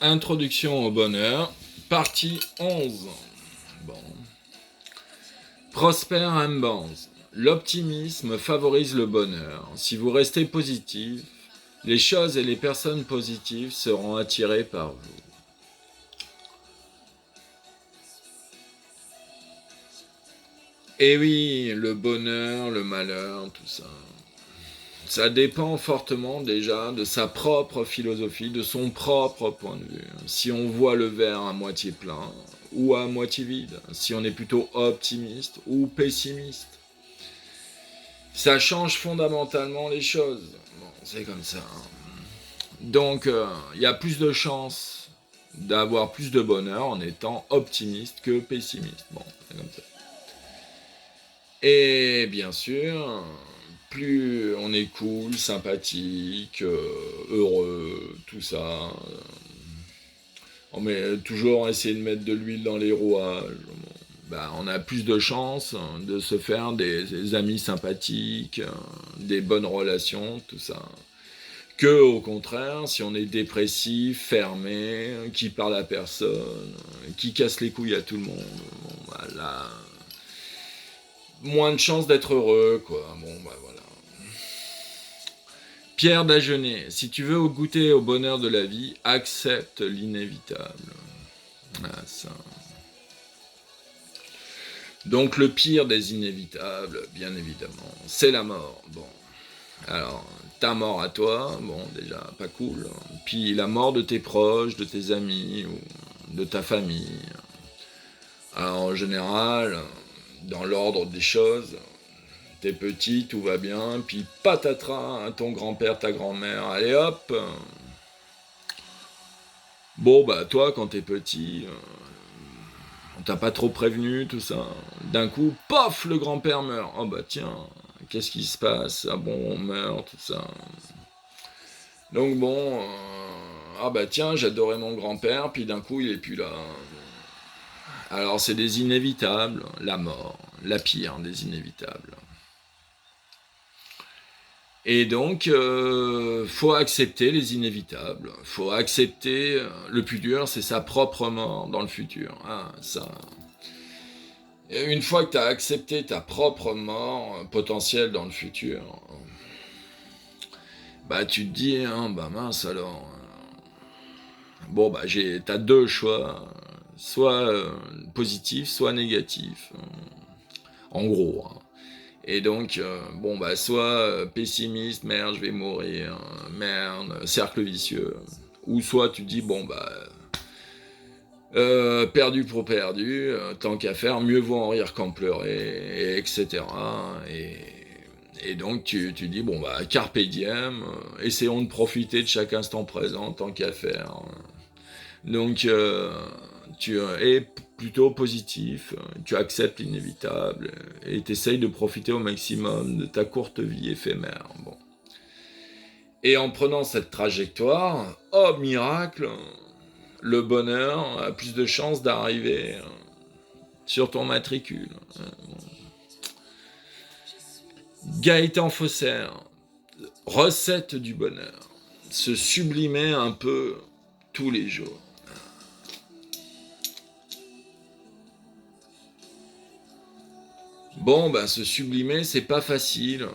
Introduction au bonheur, partie 11. Bon. Prosper Hambans. L'optimisme favorise le bonheur. Si vous restez positif, les choses et les personnes positives seront attirées par vous. Et oui, le bonheur, le malheur, tout ça. Ça dépend fortement déjà de sa propre philosophie, de son propre point de vue. Si on voit le verre à moitié plein ou à moitié vide, si on est plutôt optimiste ou pessimiste. Ça change fondamentalement les choses. Bon, c'est comme ça. Donc, il y a plus de chances d'avoir plus de bonheur en étant optimiste que pessimiste. Bon, c'est comme ça. Et bien sûr, plus on est cool, sympathique, heureux, tout ça. On met toujours essayer de mettre de l'huile dans les rouages. Bah, on a plus de chances de se faire des amis sympathiques, des bonnes relations, tout ça. Que au contraire, si on est dépressif, fermé, qui parle à personne, qui casse les couilles à tout le monde, bon, bah, là, moins de chances d'être heureux, quoi. Bon, bah voilà. Pierre Dagenais, si tu veux goûter au bonheur de la vie, accepte l'inévitable. Ah, ça. Donc le pire des inévitables, bien évidemment, c'est la mort. Bon, alors, ta mort à toi, bon, déjà, pas cool. Puis la mort de tes proches, de tes amis, ou de ta famille. Alors, en général, dans l'ordre des choses, t'es petit, tout va bien, puis patatras, ton grand-père, ta grand-mère, allez hop. Bon, bah toi, quand t'es petit, on t'a pas trop prévenu, tout ça. D'un coup, paf, le grand-père meurt. Oh bah tiens, qu'est-ce qui se passe? Ah bon, on meurt, tout ça. Donc bon, ah bah tiens, j'adorais mon grand-père, puis d'un coup, il est plus là. Alors c'est des inévitables, la mort, la pire des inévitables. Et donc, faut accepter les inévitables. Faut accepter, le plus dur, c'est sa propre mort dans le futur. Ah, ça. Et une fois que tu as accepté ta propre mort potentielle dans le futur, bah tu te dis, hein, bah mince alors. Bon, bah t'as deux choix, soit positif, soit négatif. En gros. Hein. Et donc, bon, bah soit pessimiste, merde, je vais mourir, merde, cercle vicieux. Ou soit tu te dis, bon, bah. Perdu pour perdu, tant qu'à faire, mieux vaut en rire qu'en pleurer, et etc. Et donc tu dis, bon bah, carpe diem, essayons de profiter de chaque instant présent, tant qu'à faire. Donc tu es plutôt positif, tu acceptes l'inévitable, et tu essayes de profiter au maximum de ta courte vie éphémère. Bon. Et en prenant cette trajectoire, oh miracle, le bonheur a plus de chances d'arriver sur ton matricule. Gaëtan Fosser, recette du bonheur. Se sublimer un peu tous les jours. Bon, ben se sublimer, c'est pas facile.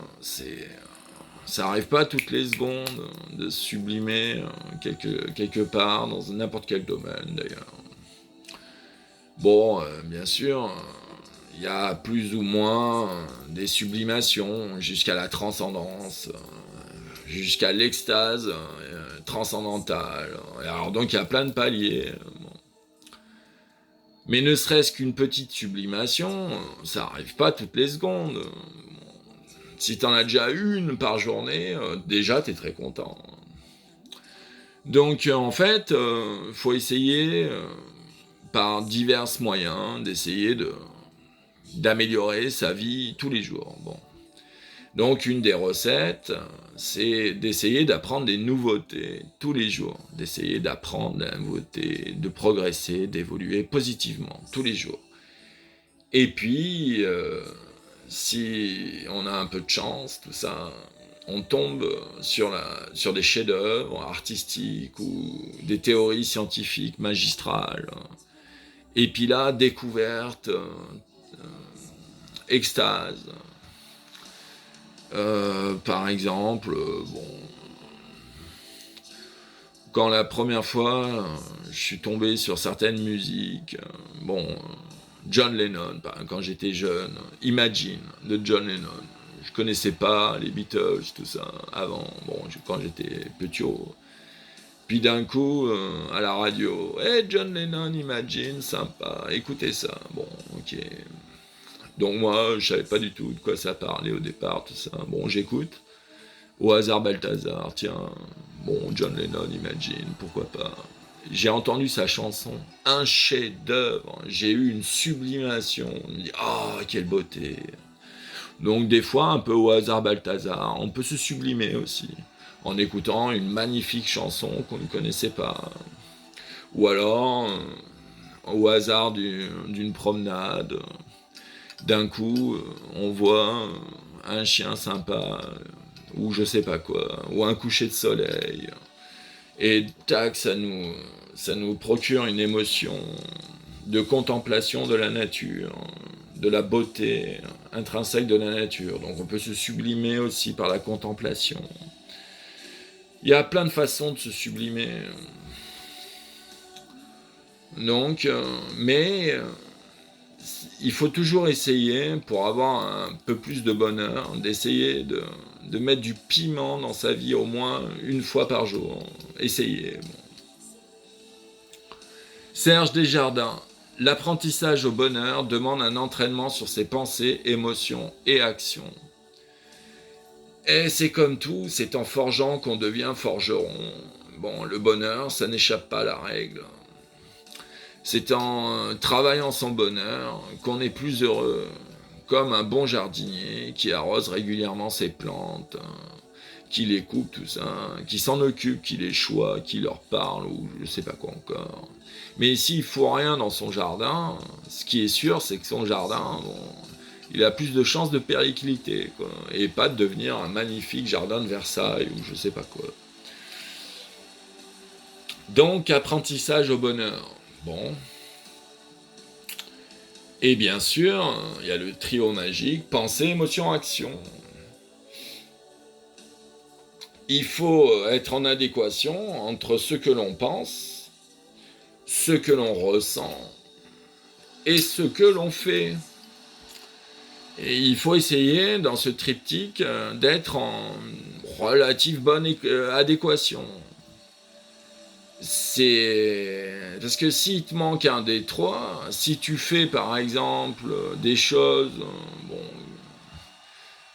Ça arrive pas toutes les secondes de se sublimer quelque part dans n'importe quel domaine d'ailleurs. Bon, bien sûr, il y a plus ou moins des sublimations jusqu'à la transcendance, jusqu'à l'extase transcendantale. Alors donc il y a plein de paliers. Bon. Mais ne serait-ce qu'une petite sublimation, ça arrive pas toutes les secondes. Si t'en as déjà une par journée, déjà t'es très content. Donc en fait, faut essayer par divers moyens d'essayer d'améliorer sa vie tous les jours. Bon. Donc une des recettes, c'est d'essayer d'apprendre des nouveautés tous les jours, d'essayer d'apprendre des nouveautés, de progresser, d'évoluer positivement tous les jours. Et puis, si on a un peu de chance, tout ça, on tombe sur des chefs-d'œuvre artistiques ou des théories scientifiques magistrales. Et puis là, découverte, extase. Par exemple, quand la première fois, je suis tombé sur certaines musiques, John Lennon, quand j'étais jeune, Imagine de John Lennon. Je connaissais pas les Beatles, tout ça, avant, quand j'étais petit. Puis d'un coup, à la radio, hey, John Lennon, Imagine, sympa, écoutez ça. Bon, ok. Donc moi, je savais pas du tout de quoi ça parlait au départ, tout ça. Bon, j'écoute. Au hasard Balthazar, tiens, John Lennon, Imagine, pourquoi pas. J'ai entendu sa chanson, un chef-d'œuvre, j'ai eu une sublimation, on me dit, ah, quelle beauté. Donc des fois, un peu au hasard Balthazar, on peut se sublimer aussi, en écoutant une magnifique chanson qu'on ne connaissait pas. Ou alors, au hasard d'une promenade, d'un coup, on voit un chien sympa, ou je sais pas quoi, ou un coucher de soleil, et tac, ça nous procure une émotion de contemplation de la nature, de la beauté intrinsèque de la nature. Donc on peut se sublimer aussi par la contemplation. Il y a plein de façons de se sublimer. Donc, il faut toujours essayer, pour avoir un peu plus de bonheur, d'essayer de mettre du piment dans sa vie au moins une fois par jour. Essayez. Serge Desjardins. L'apprentissage au bonheur demande un entraînement sur ses pensées, émotions et actions. Et c'est comme tout, c'est en forgeant qu'on devient forgeron. Le bonheur, ça n'échappe pas à la règle. C'est en travaillant son bonheur qu'on est plus heureux, comme un bon jardinier qui arrose régulièrement ses plantes, qui les coupe, tout ça, qui s'en occupe, qui les choisit, qui leur parle, ou je sais pas quoi encore. Mais s'il ne faut rien dans son jardin, ce qui est sûr, c'est que son jardin, il a plus de chances de péricliter, quoi, et pas de devenir un magnifique jardin de Versailles, ou je sais pas quoi. Donc, apprentissage au bonheur. Et bien sûr, il y a le trio magique, pensée, émotion, action. Il faut être en adéquation entre ce que l'on pense, ce que l'on ressent et ce que l'on fait. Et il faut essayer, dans ce triptyque, d'être en relative bonne adéquation. Parce que s'il te manque un des trois, si tu fais par exemple des choses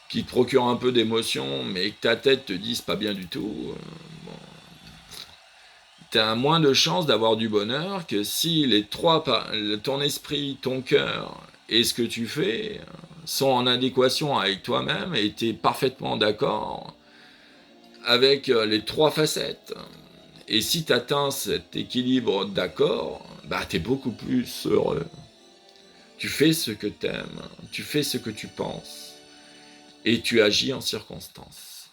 qui te procurent un peu d'émotion, mais que ta tête te dise pas bien du tout, t'as moins de chances d'avoir du bonheur que si les trois, ton esprit, ton cœur et ce que tu fais sont en adéquation avec toi-même et t'es parfaitement d'accord avec les trois facettes. Et si tu atteins cet équilibre d'accord, t'es beaucoup plus heureux. Tu fais ce que t'aimes, tu fais ce que tu penses, et tu agis en circonstance.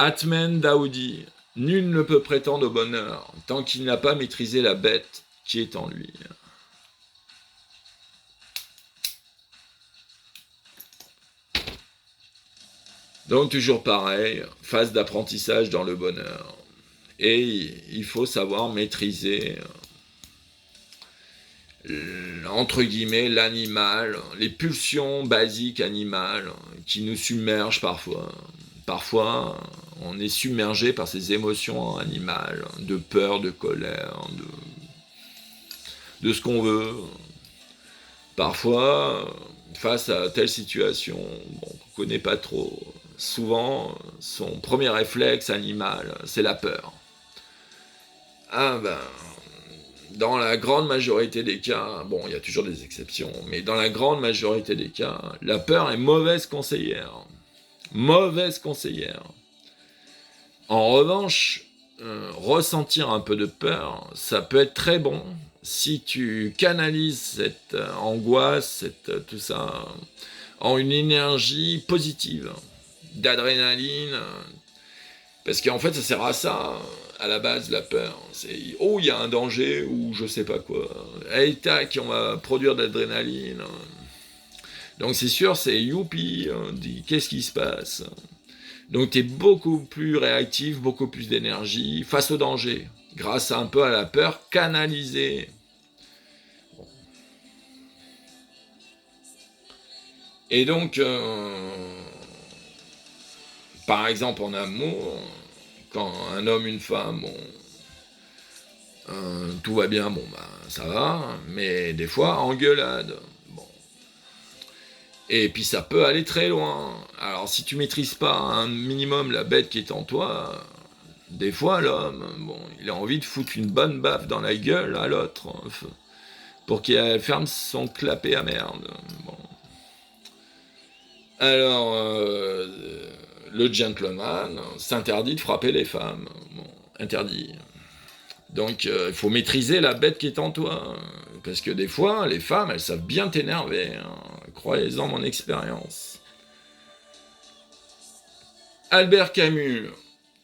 Atmen Daoudi, nul ne peut prétendre au bonheur tant qu'il n'a pas maîtrisé la bête qui est en lui. Donc toujours pareil, phase d'apprentissage dans le bonheur. Et il faut savoir maîtriser, entre guillemets, l'animal, les pulsions basiques animales qui nous submergent parfois. Parfois, on est submergé par ces émotions animales, de peur, de colère, de ce qu'on veut. Parfois, face à telle situation qu'on ne connaît pas trop, souvent, son premier réflexe animal, c'est la peur. Dans la grande majorité des cas, il y a toujours des exceptions, mais dans la grande majorité des cas, la peur est mauvaise conseillère. Mauvaise conseillère. En revanche, ressentir un peu de peur, ça peut être très bon si tu canalises cette angoisse, tout ça, ont une énergie positive, d'adrénaline, parce qu'en fait ça sert à ça, à la base la peur, c'est oh il y a un danger ou je sais pas quoi, et tac on va produire de l'adrénaline, donc c'est sûr c'est youpi, on dit qu'est-ce qui se passe, donc tu es beaucoup plus réactif, beaucoup plus d'énergie face au danger, grâce un peu à la peur canalisée. Et donc, par exemple en amour, quand un homme, une femme, bon, tout va bien, bon bah ça va, mais des fois engueulade. Bon. Et puis ça peut aller très loin. Alors si tu maîtrises pas un minimum la bête qui est en toi, des fois l'homme, bon, il a envie de foutre une bonne baffe dans la gueule à l'autre, pour qu'il ferme son clapet à merde. Bon. Alors, le gentleman s'interdit de frapper les femmes. Bon, interdit. Donc, il faut maîtriser la bête qui est en toi. Parce que des fois, les femmes, elles savent bien t'énerver. Croyez-en mon expérience. Albert Camus,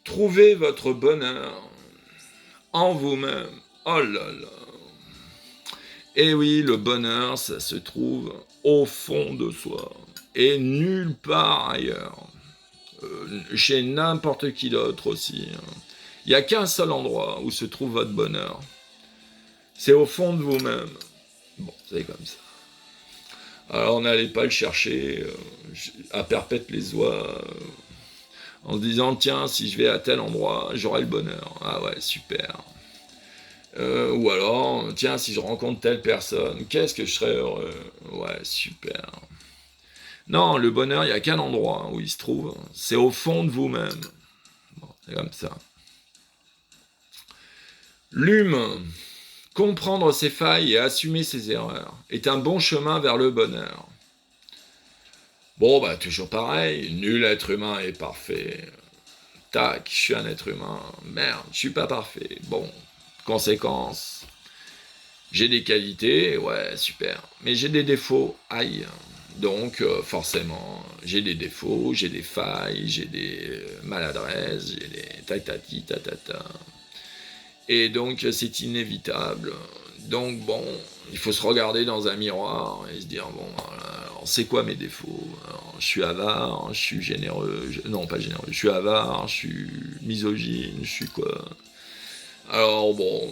trouvez votre bonheur en vous-même. Oh là là. Et oui, le bonheur, ça se trouve au fond de soi. Et nulle part ailleurs. Chez n'importe qui d'autre aussi. Il n'y a qu'un seul endroit où se trouve votre bonheur. C'est au fond de vous-même. Bon, c'est comme ça. Alors n'allez pas le chercher à perpète les oies en se disant tiens si je vais à tel endroit j'aurai le bonheur. Ah ouais super. Ou alors tiens si je rencontre telle personne qu'est-ce que je serais heureux. Ouais super. Non, le bonheur, il n'y a qu'un endroit où il se trouve, c'est au fond de vous-même. Bon, c'est comme ça. L'hume, comprendre ses failles et assumer ses erreurs, est un bon chemin vers le bonheur. Bon, bah, toujours pareil, nul être humain est parfait. Tac, je suis un être humain. Merde, je suis pas parfait. Bon, conséquence, j'ai des qualités, ouais, super. Mais j'ai des défauts, aïe. Donc, forcément, j'ai des défauts, j'ai des failles, j'ai des maladresses, j'ai des tatati tatata. Et donc, c'est inévitable. Donc, bon, il faut se regarder dans un miroir et se dire, bon, alors, c'est quoi mes défauts? Alors, je suis avare, je suis généreux, non, pas généreux, je suis avare, je suis misogyne, je suis quoi? Alors, bon,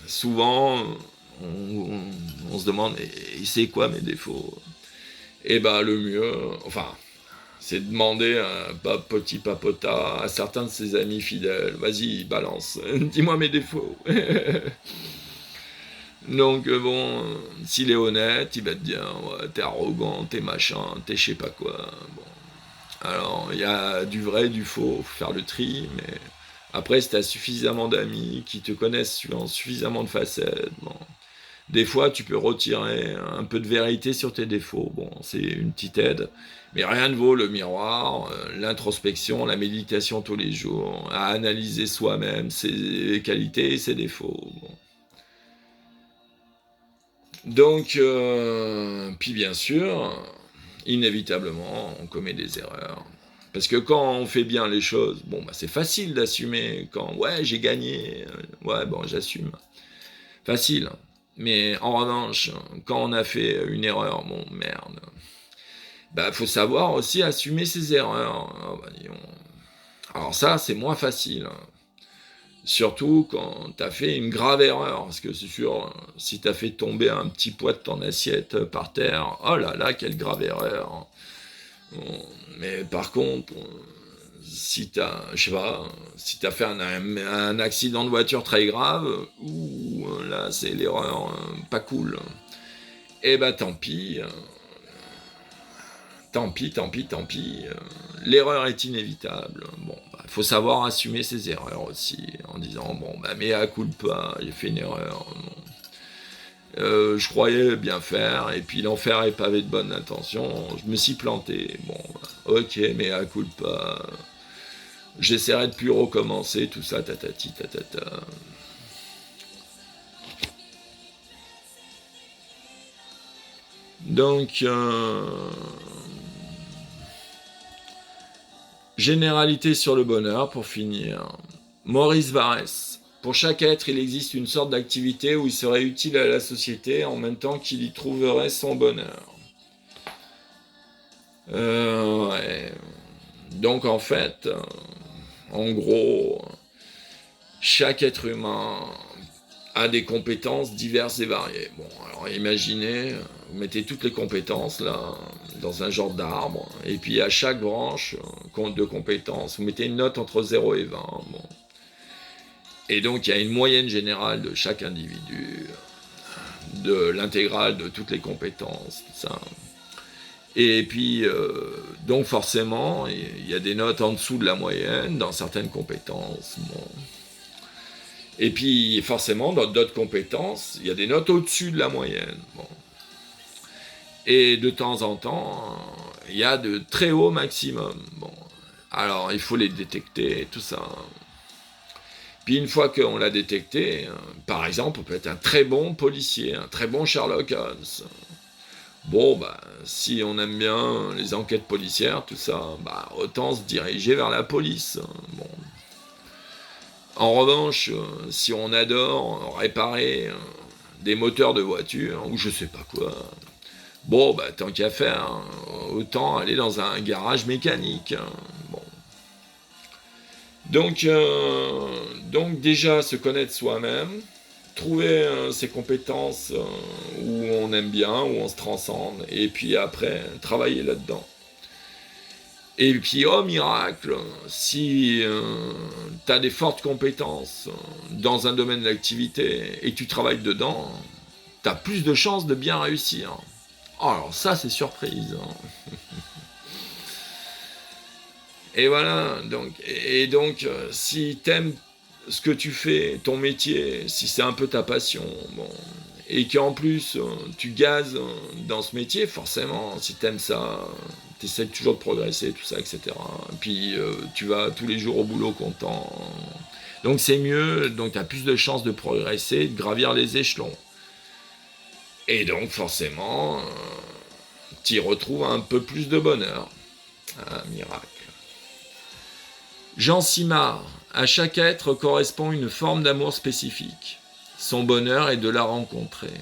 souvent, on se demande, et c'est quoi mes défauts? Et ben le mieux, enfin, c'est de demander un petit papotas à certains de ses amis fidèles. Vas-y, balance, dis-moi mes défauts. Donc bon, s'il est honnête, il va te dire, ouais, t'es arrogant, t'es machin, t'es je sais pas quoi. Bon. Alors, il y a du vrai, du faux, faut faire le tri, mais après, si t'as suffisamment d'amis qui te connaissent sur suffisamment de facettes, bon, des fois, tu peux retirer un peu de vérité sur tes défauts. Bon, c'est une petite aide. Mais rien ne vaut le miroir, l'introspection, la méditation tous les jours, à analyser soi-même ses qualités et ses défauts. Bon. Donc, puis bien sûr, inévitablement, on commet des erreurs. Parce que quand on fait bien les choses, bon, bah, c'est facile d'assumer. Quand, ouais, j'ai gagné, ouais, bon, j'assume. Facile. Mais en revanche, quand on a fait une erreur, bon, merde. Bah, faut savoir aussi assumer ses erreurs. Ah, bah, alors ça, c'est moins facile. Surtout quand t'as fait une grave erreur. Parce que c'est sûr, si t'as fait tomber un petit poids de ton assiette par terre, oh là là, quelle grave erreur. Bon, mais par contre, si t'as, je sais pas, si t'as fait un accident de voiture très grave, ouh, là c'est l'erreur pas cool. Eh bah tant pis, tant pis, tant pis, tant pis. L'erreur est inévitable. Bon, bah, faut savoir assumer ses erreurs aussi, en disant bon bah mea culpa, j'ai fait une erreur. Bon. Je croyais bien faire, et puis l'enfer est pavé de bonnes intentions. Je me suis planté. Bon, bah, ok, mea culpa. J'essaierai de plus recommencer tout ça, tatati tatata. Donc, Généralité sur le bonheur, pour finir. Maurice Barrès. Pour chaque être, il existe une sorte d'activité où il serait utile à la société en même temps qu'il y trouverait son bonheur. Ouais. Donc en fait, en gros, chaque être humain a des compétences diverses et variées. Bon, alors imaginez, vous mettez toutes les compétences là dans un genre d'arbre, et puis à chaque branche de compétences, vous mettez une note entre 0 et 20. Bon. Et donc il y a une moyenne générale de chaque individu, de l'intégrale de toutes les compétences, tout ça. Et puis, donc forcément, il y a des notes en dessous de la moyenne dans certaines compétences. Bon. Et puis, forcément, dans d'autres compétences, il y a des notes au-dessus de la moyenne. Bon. Et de temps en temps, il y a de très hauts maximums. Bon. Alors, il faut les détecter, tout ça. Puis une fois qu'on l'a détecté, par exemple, on peut être un très bon policier, un très bon Sherlock Holmes. Bon, bah, si on aime bien les enquêtes policières, tout ça, bah, autant se diriger vers la police. Bon. En revanche, si on adore réparer des moteurs de voiture, ou je sais pas quoi, bon, bah, tant qu'à faire, autant aller dans un garage mécanique. Bon. Donc déjà, se connaître soi-même, trouver ses compétences où on aime bien, où on se transcende, et puis après, travailler là-dedans. Et puis, oh miracle, si tu as des fortes compétences dans un domaine d'activité et que tu travailles dedans, tu as plus de chances de bien réussir. Oh, alors ça, c'est surprise. Et voilà, donc, si t'aimes ce que tu fais, ton métier, si c'est un peu ta passion, bon, et qu'en plus tu gazes dans ce métier, forcément, si t'aimes ça, t'essaies toujours de progresser, tout ça, etc. Et puis tu vas tous les jours au boulot content. Donc c'est mieux, donc t'as plus de chances de progresser, de gravir les échelons. Et donc forcément, t'y retrouves un peu plus de bonheur. Un miracle. Jean Simard, à chaque être correspond une forme d'amour spécifique. Son bonheur est de la rencontrer.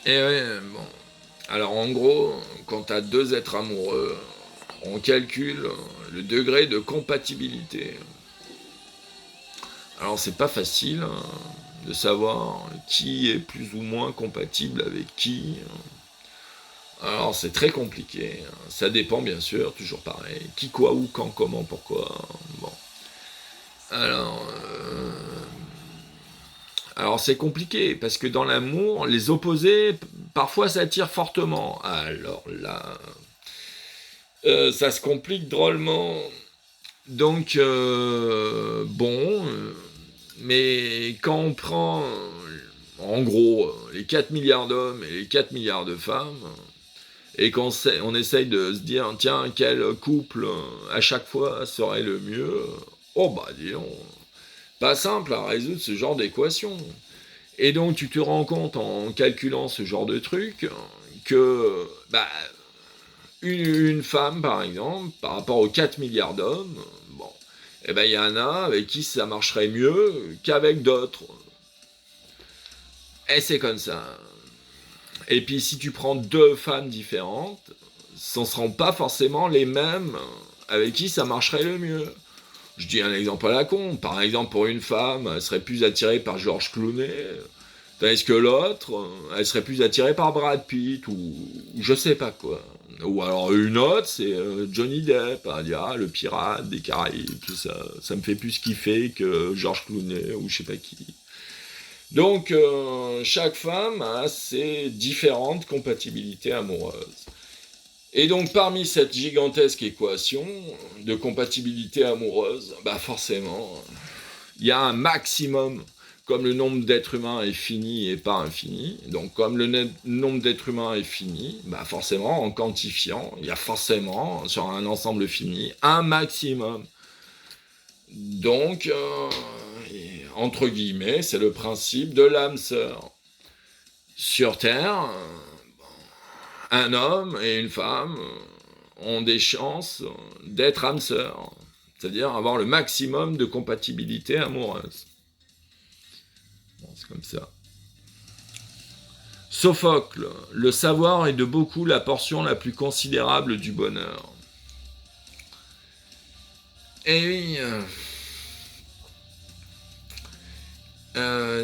Et ouais, bon. Alors en gros, quand t'as deux êtres amoureux, on calcule le degré de compatibilité. Alors c'est pas facile de savoir qui est plus ou moins compatible avec qui. Alors c'est très compliqué, ça dépend bien sûr, toujours pareil, qui, quoi, où, quand, comment, pourquoi, bon. Alors, alors c'est compliqué, parce que dans l'amour, les opposés, parfois s'attirent fortement. Alors là, ça se complique drôlement. Donc, bon, mais quand on prend, en gros, les 4 milliards d'hommes et les 4 milliards de femmes, et on essaye de se dire, tiens, quel couple à chaque fois serait le mieux, oh bah dis donc, pas simple à résoudre ce genre d'équation. Et donc tu te rends compte en calculant ce genre de truc que bah, une femme par exemple, par rapport aux 4 milliards d'hommes, bon, eh ben il y en a avec qui ça marcherait mieux qu'avec d'autres. Et c'est comme ça. Et puis si tu prends deux femmes différentes, ce ne seront pas forcément les mêmes avec qui ça marcherait le mieux. Je dis un exemple à la con. Par exemple, pour une femme, elle serait plus attirée par George Clooney, tandis que l'autre, elle serait plus attirée par Brad Pitt, ou je sais pas quoi. Ou alors une autre, c'est Johnny Depp. Elle dit, ah, le pirate des Caraïbes, tout ça. Ça me fait plus kiffer que George Clooney, ou je sais pas qui. Donc, chaque femme a ses différentes compatibilités amoureuses. Et donc, parmi cette gigantesque équation de compatibilité amoureuse, bah forcément, il y a un maximum, comme le nombre d'êtres humains est fini et pas infini. Donc, comme le nombre d'êtres humains est fini, bah forcément, en quantifiant, il y a forcément, sur un ensemble fini, un maximum. Donc, entre guillemets, c'est le principe de l'âme sœur. Sur Terre, un homme et une femme ont des chances d'être âmes sœurs, c'est-à-dire avoir le maximum de compatibilité amoureuse. Bon, c'est comme ça. Sophocle, le savoir est de beaucoup la portion la plus considérable du bonheur. Et oui,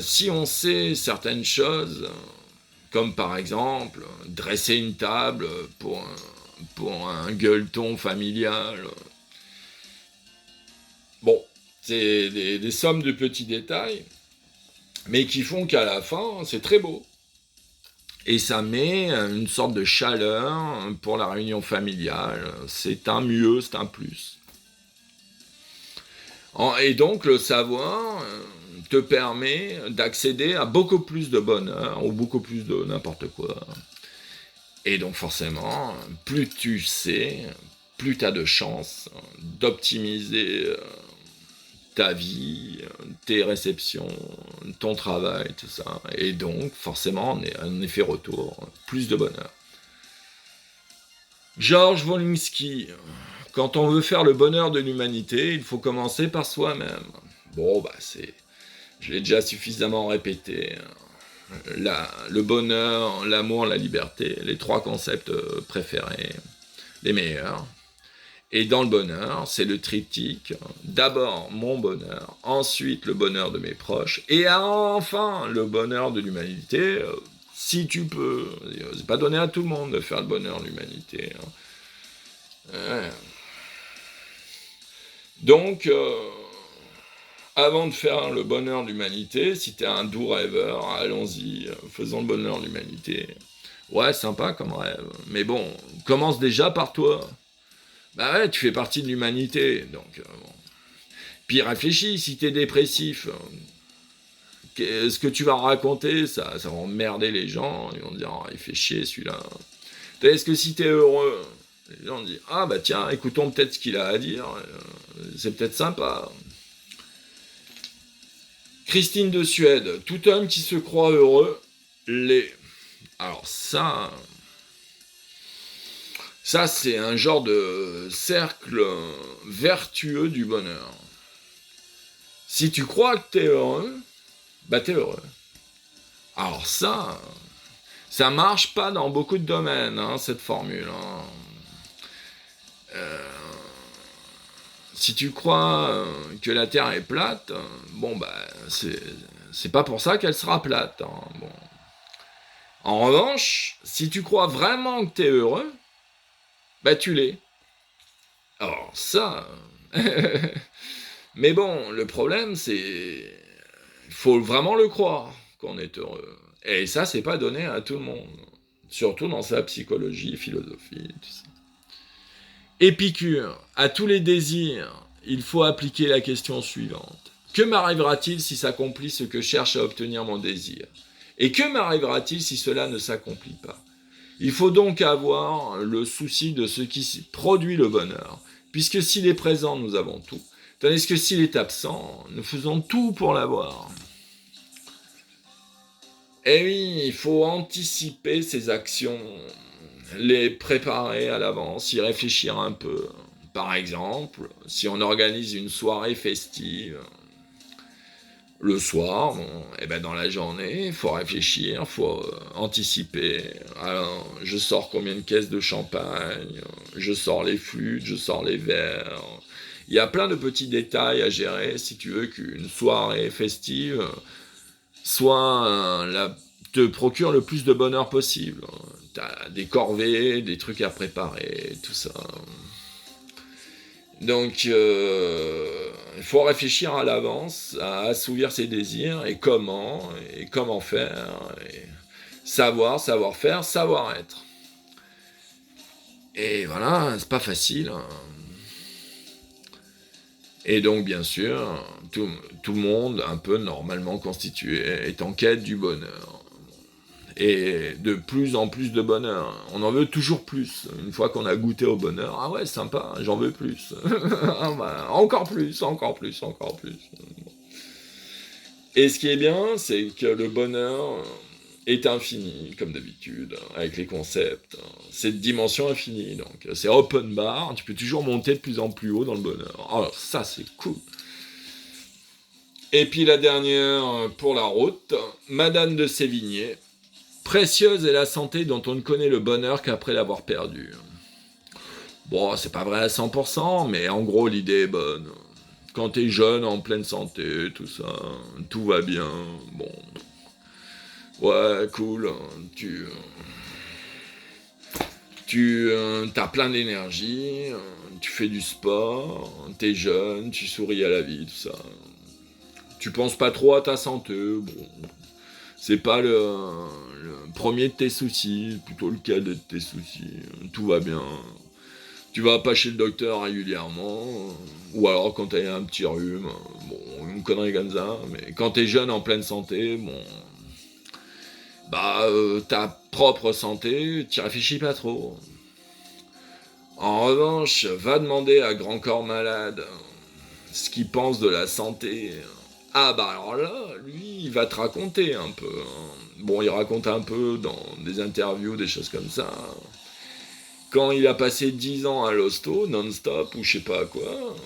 si on sait certaines choses, comme par exemple dresser une table pour un gueuleton familial, bon, c'est des sommes de petits détails, mais qui font qu'à la fin, c'est très beau. Et ça met une sorte de chaleur pour la réunion familiale. C'est un mieux, c'est un plus. Et donc le savoir te permet d'accéder à beaucoup plus de bonheur ou beaucoup plus de n'importe quoi. Et donc forcément, plus tu sais, plus tu as de chances d'optimiser ta vie, tes réceptions, ton travail, tout ça. Et donc forcément, un effet retour, plus de bonheur. Georges Wolinski, quand on veut faire le bonheur de l'humanité, il faut commencer par soi-même. Bon, je l'ai déjà suffisamment répété. Le bonheur, l'amour, la liberté, les 3 concepts préférés, les meilleurs. Et dans le bonheur, c'est le triptyque. D'abord mon bonheur, ensuite le bonheur de mes proches, et enfin le bonheur de l'humanité, si tu peux. C'est pas donné à tout le monde de faire le bonheur de l'humanité. Donc, avant de faire le bonheur de l'humanité, si t'es un doux rêveur, allons-y, faisons le bonheur de l'humanité. Ouais, sympa comme rêve, mais bon, commence déjà par toi. Bah ouais, tu fais partie de l'humanité, donc bon. Puis réfléchis, si t'es dépressif, ce que tu vas raconter, ça va emmerder les gens, ils vont te dire, oh, il fait chier celui-là. Est-ce que si t'es heureux, les gens disent, ah bah tiens, écoutons peut-être ce qu'il a à dire, c'est peut-être sympa. Christine de Suède, tout homme qui se croit heureux l'est. Alors ça c'est un genre de cercle vertueux du bonheur. Si tu crois que t'es heureux, bah t'es heureux. Alors ça marche pas dans beaucoup de domaines, hein, cette formule. Hein. Si tu crois que la Terre est plate, bon bah c'est pas pour ça qu'elle sera plate. Hein, bon. En revanche, si tu crois vraiment que t'es heureux, bah tu l'es. Alors ça... Mais bon, le problème c'est... Il faut vraiment le croire qu'on est heureux. Et ça, c'est pas donné à tout le monde. Surtout dans sa psychologie, philosophie, tout ça. Épicure, à tous les désirs, il faut appliquer la question suivante. Que m'arrivera-t-il si s'accomplit ce que cherche à obtenir mon désir ? Et que m'arrivera-t-il si cela ne s'accomplit pas ? Il faut donc avoir le souci de ce qui produit le bonheur, puisque s'il est présent, nous avons tout, tandis que s'il est absent, nous faisons tout pour l'avoir. Eh oui, il faut anticiper ses actions, les préparer à l'avance, y réfléchir un peu. Par exemple, si on organise une soirée festive, le soir, bon, et ben dans la journée, il faut réfléchir, il faut anticiper. Alors, je sors combien de caisses de champagne, je sors les flûtes, je sors les verres. Il y a plein de petits détails à gérer si tu veux qu'une soirée festive te procure le plus de bonheur possible. T'as des corvées, des trucs à préparer, tout ça. Donc, il faut réfléchir à l'avance, à assouvir ses désirs, et comment faire, et savoir faire, savoir être. Et voilà, c'est pas facile. Hein. Et donc, bien sûr, tout le monde, un peu normalement constitué, est en quête du bonheur. Et de plus en plus de bonheur. On en veut toujours plus. Une fois qu'on a goûté au bonheur, ah ouais, sympa, j'en veux plus. Ah bah, encore plus. Et ce qui est bien, c'est que le bonheur, est infini, comme d'habitude, avec les concepts. C'est de dimension infinie, donc c'est open bar, tu peux toujours monter de plus en plus haut dans le bonheur. Alors ça, c'est cool. Et puis la dernière pour la route, Madame de Sévigné. Précieuse est la santé dont on ne connaît le bonheur qu'après l'avoir perdu. Bon, c'est pas vrai à 100%, mais en gros, l'idée est bonne. Quand t'es jeune, en pleine santé, tout ça, tout va bien, bon... Ouais, cool, t'as plein d'énergie, tu fais du sport, t'es jeune, tu souris à la vie, tout ça. Tu penses pas trop à ta santé, bon... C'est pas le premier de tes soucis, plutôt le cas de tes soucis. Tout va bien. Tu vas pas chez le docteur régulièrement, ou alors quand t'as un petit rhume, bon, une connerie comme ça, mais quand t'es jeune en pleine santé, bon, bah, ta propre santé, t'y réfléchis pas trop. En revanche, va demander à Grand Corps Malade ce qu'il pense de la santé. Ah bah alors là, lui, il va te raconter un peu. Bon, il raconte un peu dans des interviews, des choses comme ça. Quand il a passé 10 ans à l'hosto, non-stop, ou je sais pas quoi,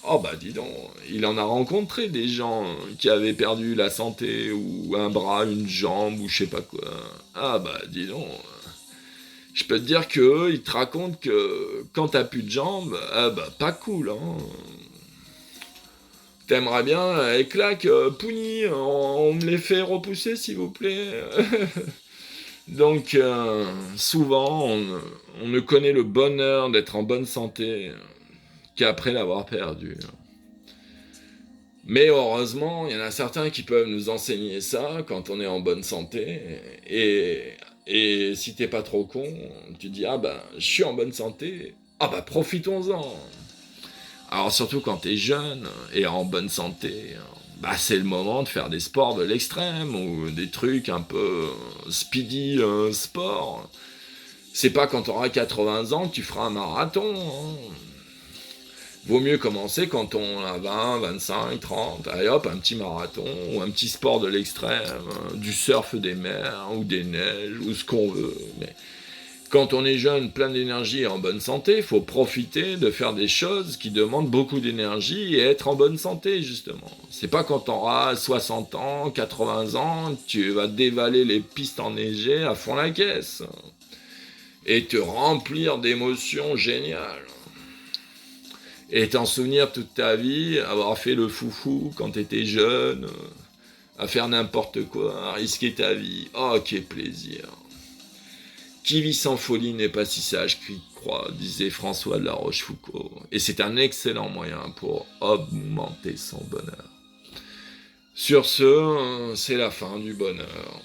oh bah dis donc, il en a rencontré des gens qui avaient perdu la santé, ou un bras, une jambe, ou je sais pas quoi. Ah bah dis donc, je peux te dire que eux, ils te racontent que quand t'as plus de jambes, ah bah pas cool, hein. T'aimerais bien, claque, Pouni, on me les fait repousser s'il vous plaît. Donc, souvent, on ne connaît le bonheur d'être en bonne santé qu'après l'avoir perdu. Mais heureusement, il y en a certains qui peuvent nous enseigner ça quand on est en bonne santé. Et si t'es pas trop con, tu dis, ah ben, je suis en bonne santé, ah bah profitons-en. Alors surtout quand t'es jeune et en bonne santé, bah c'est le moment de faire des sports de l'extrême ou des trucs un peu speedy sport. C'est pas quand t'auras 80 ans que tu feras un marathon. Hein. Vaut mieux commencer quand on a 20, 25, 30. Allez hop, un petit marathon ou un petit sport de l'extrême, du surf des mers ou des neiges ou ce qu'on veut. Mais quand on est jeune, plein d'énergie et en bonne santé, il faut profiter de faire des choses qui demandent beaucoup d'énergie et être en bonne santé, justement. C'est pas quand t'auras 60 ans, 80 ans, que tu vas dévaler les pistes enneigées à fond la caisse. Et te remplir d'émotions géniales. Et t'en souvenir toute ta vie, avoir fait le foufou quand t'étais jeune, à faire n'importe quoi, à risquer ta vie. Oh, quel plaisir. Qui vit sans folie n'est pas si sage qu'il croit, disait François de la Rochefoucauld. Et c'est un excellent moyen pour augmenter son bonheur. Sur ce, c'est la fin du bonheur.